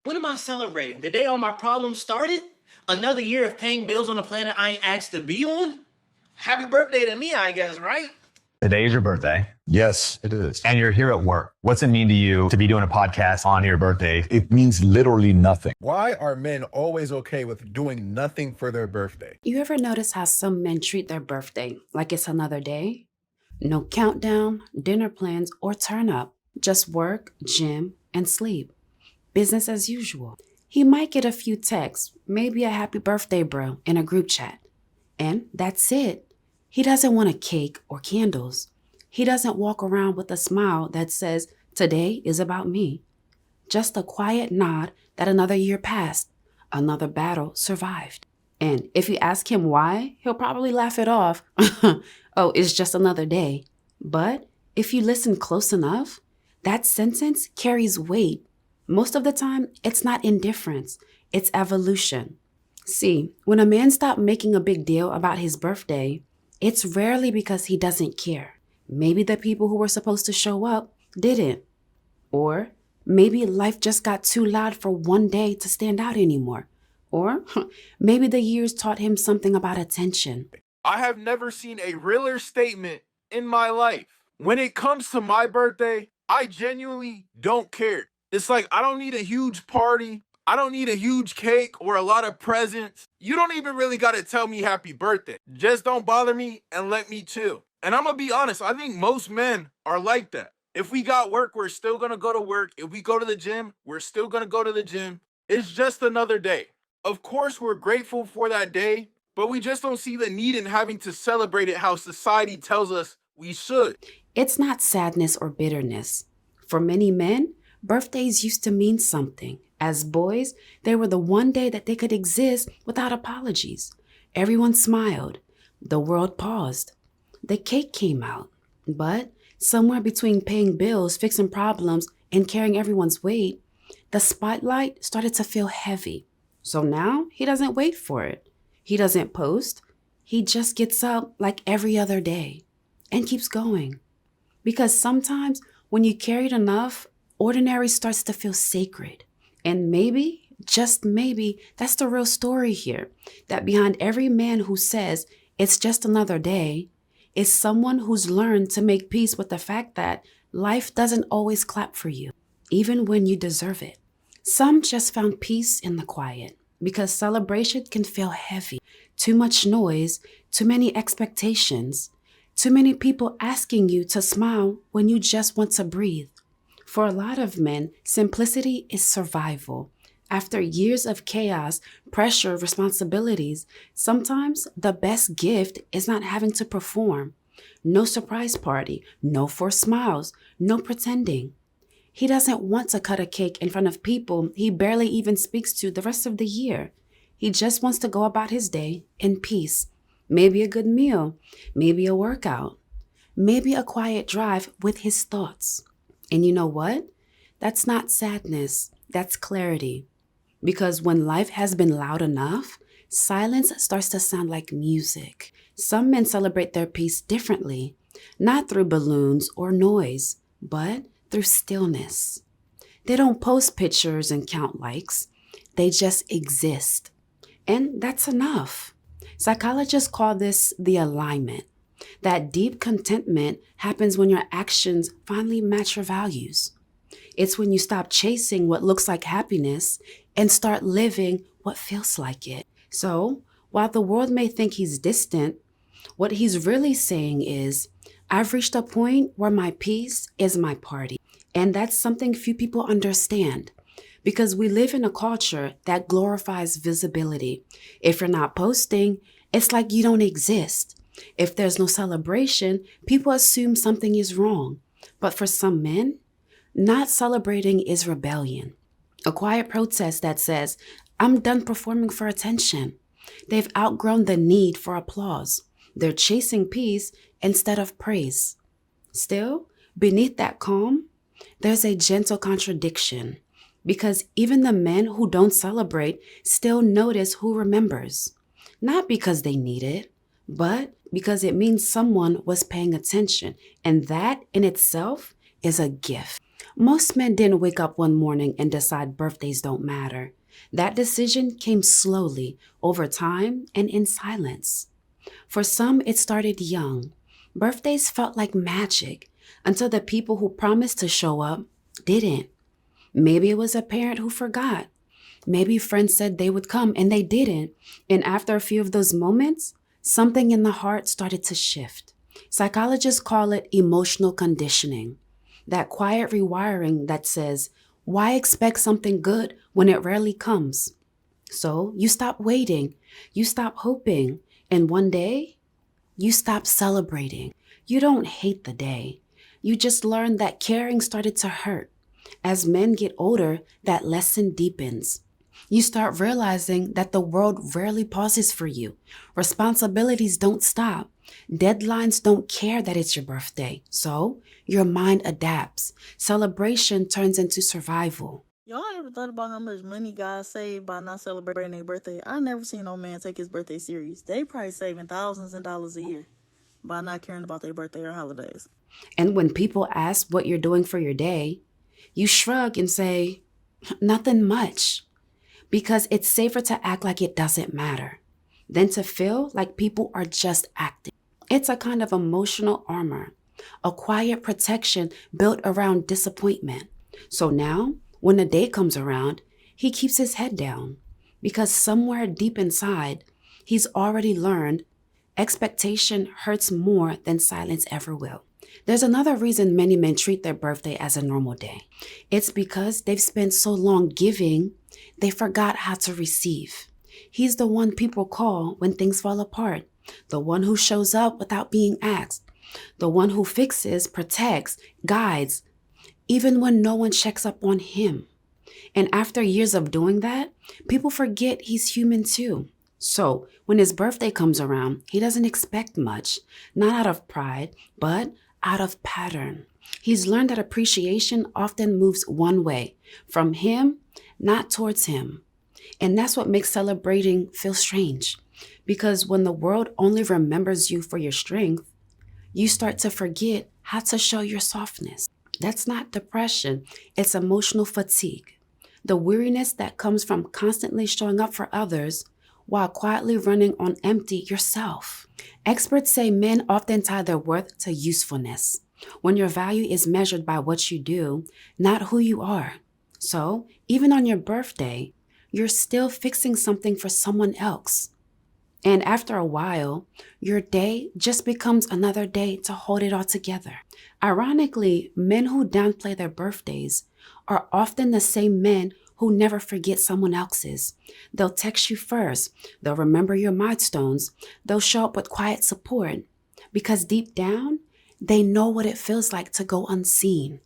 When am I celebrating? The day all my problems started? Another year of paying bills on a planet I ain't asked to be on? Happy birthday to me, I guess, right? Today is your birthday. Yes, it is. And you're here at work. What's it mean to you to be doing a podcast on your birthday? It means literally nothing. Why are men always okay with doing nothing for their birthday? You ever notice how some men treat their birthday like it's another day? No countdown, dinner plans, or turn up. Just work, gym, and sleep. Business as usual. He might get a few texts, maybe a happy birthday, bro, in a group chat. And that's it. He doesn't want a cake or candles. He doesn't walk around with a smile that says, today is about me. Just a quiet nod that another year passed, another battle survived. And if you ask him why, he'll probably laugh it off. Oh, it's just another day. But if you listen close enough, that sentence carries weight. Most of the time, it's not indifference, it's evolution. See, when a man stops making a big deal about his birthday, it's rarely because he doesn't care. Maybe the people who were supposed to show up didn't. Or maybe life just got too loud for one day to stand out anymore. Or maybe the years taught him something about attention. I have never seen a realer statement in my life. When it comes to my birthday, I genuinely don't care. It's like I don't need a huge party. I don't need a huge cake or a lot of presents. You don't even really got to tell me happy birthday. Just don't bother me and let me chill. And I'm going to be honest, I think most men are like that. If we got work, we're still going to go to work. If we go to the gym, we're still going to go to the gym. It's just another day. Of course, we're grateful for that day, but we just don't see the need in having to celebrate it how society tells us we should. It's not sadness or bitterness. For many men, birthdays used to mean something. As boys, they were the one day that they could exist without apologies. Everyone smiled. The world paused. The cake came out. But somewhere between paying bills, fixing problems, and carrying everyone's weight, the spotlight started to feel heavy. So now he doesn't wait for it. He doesn't post. He just gets up like every other day and keeps going. Because sometimes when you carried enough, ordinary starts to feel sacred. And maybe, just maybe, that's the real story here. That behind every man who says it's just another day is someone who's learned to make peace with the fact that life doesn't always clap for you, even when you deserve it. Some just found peace in the quiet because celebration can feel heavy. Too much noise, too many expectations, too many people asking you to smile when you just want to breathe. For a lot of men, simplicity is survival. After years of chaos, pressure, responsibilities, sometimes the best gift is not having to perform. No surprise party, no forced smiles, no pretending. He doesn't want to cut a cake in front of people he barely even speaks to the rest of the year. He just wants to go about his day in peace. Maybe a good meal, maybe a workout, maybe a quiet drive with his thoughts. And you know what? That's not sadness, that's clarity. Because when life has been loud enough, silence starts to sound like music. Some men celebrate their peace differently, not through balloons or noise, but through stillness. They don't post pictures and count likes. They just exist. And that's enough. Psychologists call this the alignment. That deep contentment happens when your actions finally match your values. It's when you stop chasing what looks like happiness and start living what feels like it. So, while the world may think he's distant, what he's really saying is, I've reached a point where my peace is my party. And that's something few people understand because we live in a culture that glorifies visibility. If you're not posting, it's like you don't exist. If there's no celebration, people assume something is wrong. But for some men, not celebrating is rebellion. A quiet protest that says, I'm done performing for attention. They've outgrown the need for applause. They're chasing peace instead of praise. Still, beneath that calm, there's a gentle contradiction. Because even the men who don't celebrate still notice who remembers. Not because they need it, but because it means someone was paying attention. And that in itself is a gift. Most men didn't wake up one morning and decide birthdays don't matter. That decision came slowly, over time, and in silence. For some, it started young. Birthdays felt like magic until the people who promised to show up didn't. Maybe it was a parent who forgot. Maybe friends said they would come and they didn't. And after a few of those moments, something in the heart started to shift. Psychologists call it emotional conditioning. That quiet rewiring that says, why expect something good when it rarely comes? So you stop waiting, you stop hoping, and one day, you stop celebrating. You don't hate the day. You just learn that caring started to hurt. As men get older, that lesson deepens. You start realizing that the world rarely pauses for you. Responsibilities don't stop. Deadlines don't care that it's your birthday. So your mind adapts. Celebration turns into survival. Y'all ever thought about how much money guys save by not celebrating their birthday? I never seen no man take his birthday serious. They probably saving thousands of dollars a year by not caring about their birthday or holidays. And when people ask what you're doing for your day, you shrug and say, nothing much. Because it's safer to act like it doesn't matter than to feel like people are just acting. It's a kind of emotional armor, a quiet protection built around disappointment. So now, when the day comes around, he keeps his head down because somewhere deep inside, he's already learned expectation hurts more than silence ever will. There's another reason many men treat their birthday as a normal day. It's because they've spent so long giving, they forgot how to receive. He's the one people call when things fall apart, the one who shows up without being asked, the one who fixes, protects, guides, even when no one checks up on him. And after years of doing that, people forget he's human too. So when his birthday comes around, he doesn't expect much, not out of pride, but out of pattern. He's learned that appreciation often moves one way, from him, not towards him. And that's what makes celebrating feel strange. Because when the world only remembers you for your strength, you start to forget how to show your softness. That's not depression, it's emotional fatigue. The weariness that comes from constantly showing up for others while quietly running on empty yourself. Experts say men often tie their worth to usefulness, when your value is measured by what you do, not who you are. So, even on your birthday, you're still fixing something for someone else. And after a while, your day just becomes another day to hold it all together. Ironically, men who downplay their birthdays are often the same men who never forget someone else's. They'll text you first. They'll remember your milestones. They'll show up with quiet support because deep down, they know what it feels like to go unseen.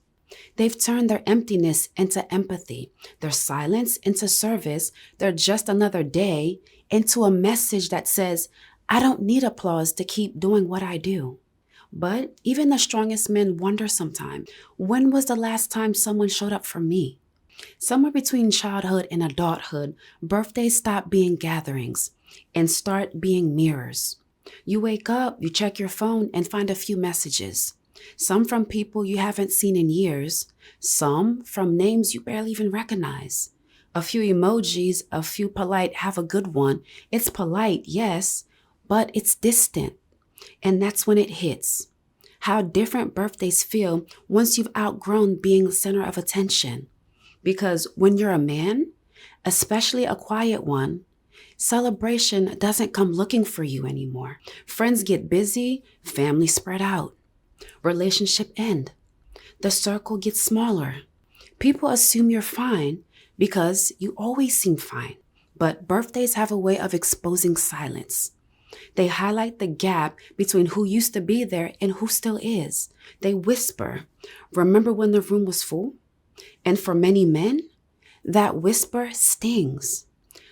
They've turned their emptiness into empathy, their silence into service, their just another day into a message that says, I don't need applause to keep doing what I do. But even the strongest men wonder sometimes, when was the last time someone showed up for me? Somewhere between childhood and adulthood, birthdays stop being gatherings and start being mirrors. You wake up, you check your phone and find a few messages. Some from people you haven't seen in years, some from names you barely even recognize. A few emojis, a few polite, have a good one. It's polite, yes, but it's distant. And that's when it hits. How different birthdays feel once you've outgrown being the center of attention. Because when you're a man, especially a quiet one, celebration doesn't come looking for you anymore. Friends get busy, family spread out, relationship end. The circle gets smaller. People assume you're fine because you always seem fine. But birthdays have a way of exposing silence. They highlight the gap between who used to be there and who still is. They whisper, remember when the room was full? And for many men, that whisper stings.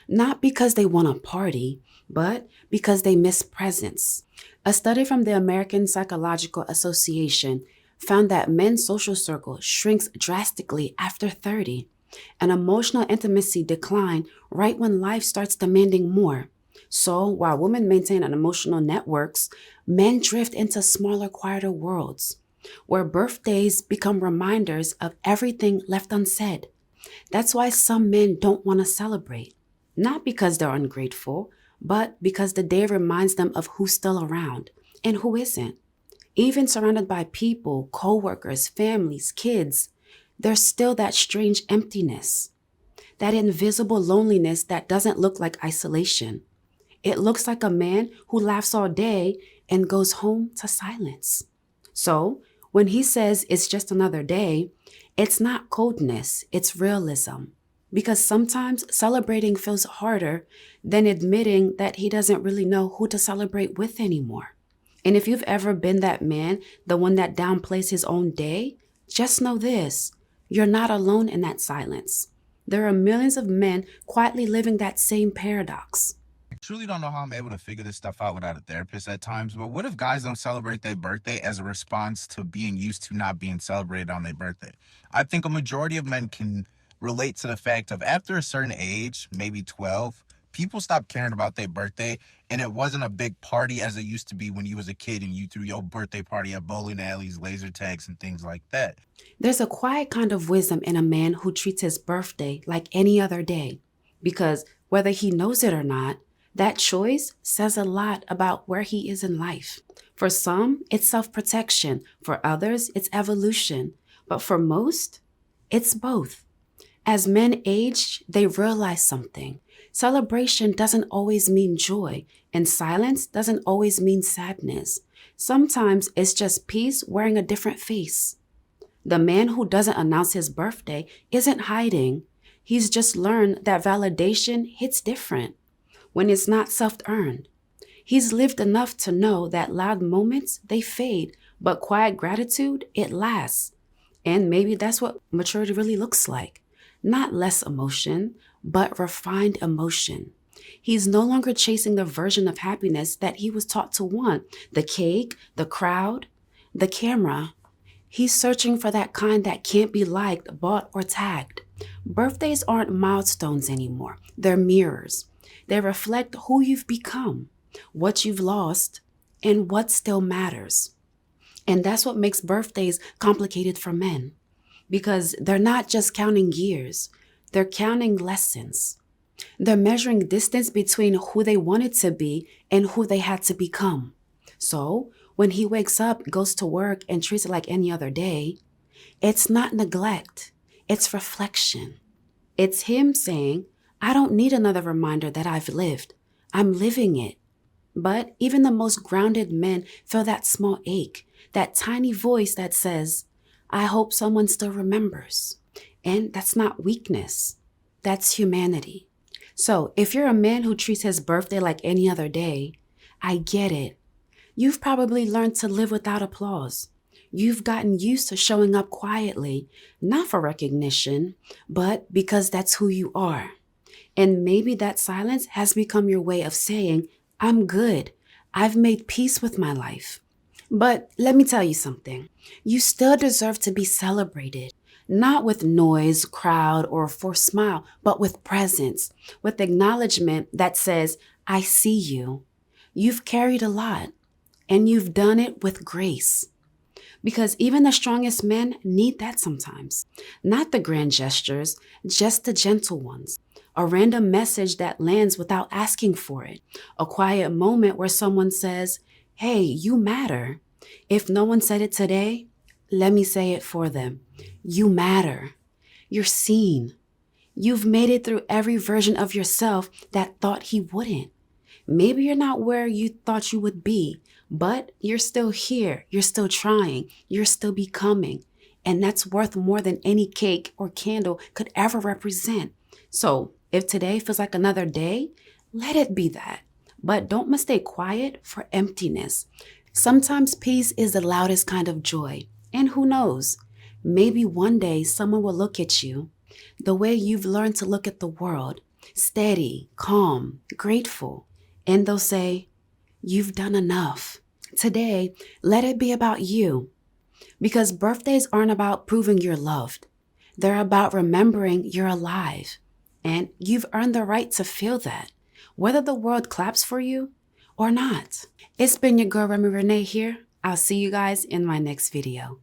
Not because they want to party, but because they miss presence. A study from the American Psychological Association found that men's social circle shrinks drastically after 30, and emotional intimacy decline right when life starts demanding more. So while women maintain an emotional networks, men drift into smaller, quieter worlds. where birthdays become reminders of everything left unsaid. That's why some men don't want to celebrate, not because they're ungrateful, but because the day reminds them of who's still around and who isn't. Even surrounded by people, coworkers, families, kids, there's still that strange emptiness, that invisible loneliness that doesn't look like isolation. It looks like a man who laughs all day and goes home to silence. So, when he says it's just another day, it's not coldness, it's realism. Because sometimes celebrating feels harder than admitting that he doesn't really know who to celebrate with anymore. And if you've ever been that man, the one that downplays his own day, just know this: you're not alone in that silence. There are millions of men quietly living that same paradox. I truly don't know how I'm able to figure this stuff out without a therapist at times, but what if guys don't celebrate their birthday as a response to being used to not being celebrated on their birthday? I think a majority of men can relate to the fact of after a certain age, maybe 12, people stop caring about their birthday, and it wasn't a big party as it used to be when you was a kid and you threw your birthday party at bowling alleys, laser tags, and things like that. There's a quiet kind of wisdom in a man who treats his birthday like any other day, because whether he knows it or not, that choice says a lot about where he is in life. For some, it's self-protection. For others, it's evolution. But for most, it's both. As men age, they realize something. Celebration doesn't always mean joy, and silence doesn't always mean sadness. Sometimes it's just peace wearing a different face. The man who doesn't announce his birthday isn't hiding. He's just learned that validation hits different when it's not self-earned. He's lived enough to know that loud moments, they fade, but quiet gratitude, it lasts. And maybe that's what maturity really looks like. Not less emotion, but refined emotion. He's no longer chasing the version of happiness that he was taught to want: the cake, the crowd, the camera. He's searching for that kind that can't be liked, bought, or tagged. Birthdays aren't milestones anymore. They're mirrors. They reflect who you've become, what you've lost, and what still matters. And that's what makes birthdays complicated for men, because they're not just counting years, they're counting lessons. They're measuring distance between who they wanted to be and who they had to become. So when he wakes up, goes to work, and treats it like any other day, it's not neglect, it's reflection. It's him saying, I don't need another reminder that I've lived. I'm living it. But even the most grounded men feel that small ache, that tiny voice that says, I hope someone still remembers. And that's not weakness. That's humanity. So if you're a man who treats his birthday like any other day, I get it. You've probably learned to live without applause. You've gotten used to showing up quietly, not for recognition, but because that's who you are. And maybe that silence has become your way of saying, I'm good. I've made peace with my life. But let me tell you something. You still deserve to be celebrated, not with noise, crowd, or a forced smile, but with presence, with acknowledgement that says, I see you. You've carried a lot, and you've done it with grace. Because even the strongest men need that sometimes. Not the grand gestures, just the gentle ones. A random message that lands without asking for it. A quiet moment where someone says, hey, you matter. If no one said it today, let me say it for them. You matter. You're seen. You've made it through every version of yourself that thought he wouldn't. Maybe you're not where you thought you would be, but you're still here. You're still trying. You're still becoming. And that's worth more than any cake or candle could ever represent. So if today feels like another day, let it be that. But don't mistake quiet for emptiness. Sometimes peace is the loudest kind of joy. And who knows, maybe one day someone will look at you the way you've learned to look at the world, steady, calm, grateful. And they'll say, you've done enough. Today, let it be about you. Because birthdays aren't about proving you're loved. They're about remembering you're alive. And you've earned the right to feel that, whether the world claps for you or not. It's been your girl, Remi Rene here. I'll see you guys in my next video.